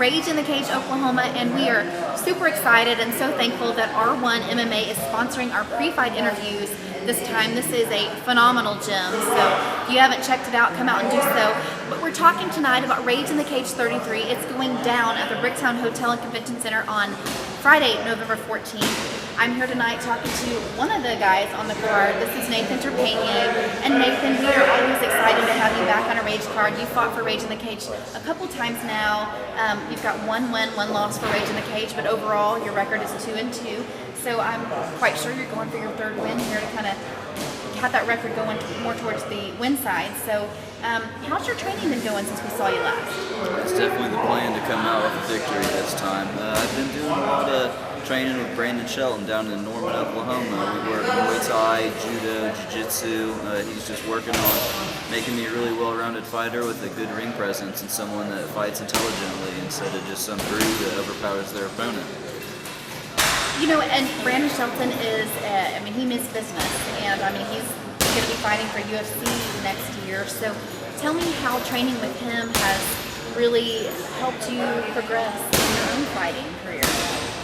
Rage in the Cage, Oklahoma, and we are super excited and so thankful that R1 MMA is sponsoring our pre-fight interviews this time. This is a phenomenal gym, so if you haven't checked it out, come out and do so. But we're talking tonight about Rage in the Cage 33. It's going down at the Bricktown Hotel and Convention Center on Friday, November 14th. I'm here tonight talking to one of the guys on the card. This is Nathan TREPAGNIer. And Nathan, we are always excited to have you back on a Rage card. You fought for Rage in the Cage a couple times now. You've got 1 win, 1 loss for Rage in the Cage, but overall your record is 2-2. So I'm quite sure you're going for your 3rd win here to kind of have that record going more towards the win side. So how's your training been going since we saw you last? It's definitely the plan to come out with a victory this time. I've been doing a lot of training with Brandon Shelton down in Norman, Oklahoma. We work Muay Thai, Judo, Jiu-Jitsu. He's just working on making me a really well-rounded fighter with a good ring presence and someone that fights intelligently instead of just some brute that overpowers their opponent. You know, and Brandon Shelton is, he means business, and he's going to be fighting for UFC next year. So tell me how training with him has really helped you progress in your own fighting career.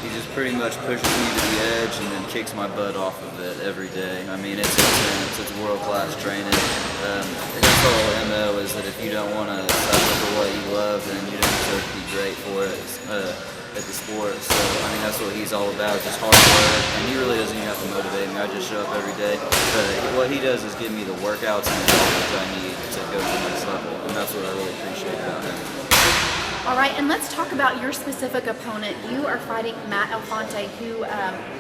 He just pretty much pushes me to the edge and then kicks my butt off of it every day. It's intense, it's world-class training. His whole MO is that if you don't want to suffer for what you love, then you don't deserve to be great for it at the sport. So, that's what he's all about, just hard work. And he really doesn't even have to motivate me. I just show up every day. But what he does is give me the workouts and the help that I need to go to the next level. And that's what I really appreciate about him. All right, and let's talk about your specific opponent. You are fighting Matt Alfonte, who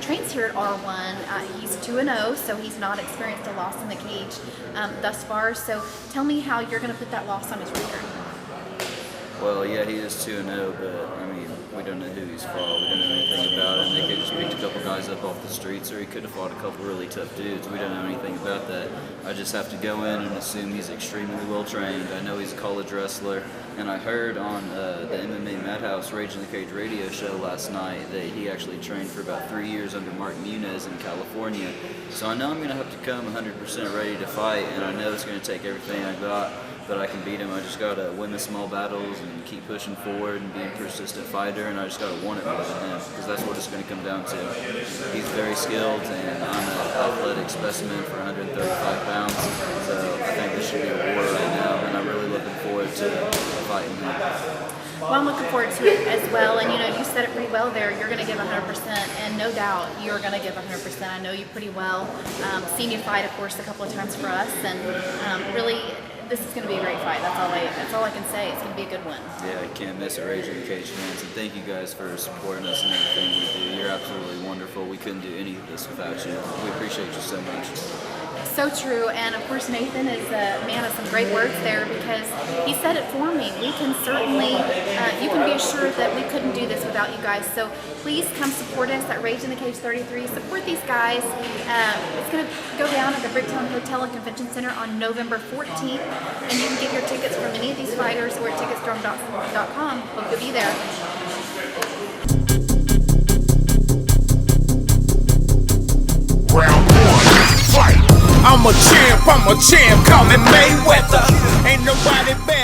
trains here at R1. He's 2-0, so he's not experienced a loss in the cage thus far. So tell me how you're going to put that loss on his record. Well, yeah, he is 2-0, but we don't know who he's fought. We don't know anything about him. They could just picked a couple guys up off the streets, or he could have fought a couple really tough dudes. We don't know anything about that. I just have to go in and assume he's extremely well trained. I know he's a college wrestler, and I heard on the MMA Madhouse Rage in the Cage radio show last night that he actually trained for about 3 years under Mark Muniz in California. So I know I'm going to have to come 100% ready to fight, and I know it's going to take everything I got. But I can beat him. I just got to win the small battles and keep pushing forward and be a persistent fighter, and I just got to want it more than him, because that's what it's going to come down to. He's very skilled, and I'm an athletic specimen for 135 pounds, so I think this should be a war right now, and I'm really looking forward to fighting him. Well, I'm looking forward to it as well, and you said it pretty well there. You're going to give 100%, and no doubt you're going to give 100%. I know you pretty well. Seen you fight, of course, a couple of times for us, and really, this is going to be a great fight. That's all I can say. It's going to be a good one. Yeah, I can't miss it, Rage in the Cage fans, and thank you guys for supporting us and everything we do. You're absolutely wonderful. We couldn't do any of this without you. We appreciate you so much. So true, and of course Nathan is a man of some great words there, because he said it for me. We can certainly, you can be assured that we couldn't do this without you guys. So please come support us at Rage in the Cage 33. Support these guys. It's going to go down at the Bricktown Hotel and Convention Center on November 14th, and you can get your tickets from any of these fighters or at ticketstorm.com. Hope you'll be there. Round 1, fight! I'm a champ, call me Mayweather. Ain't nobody better.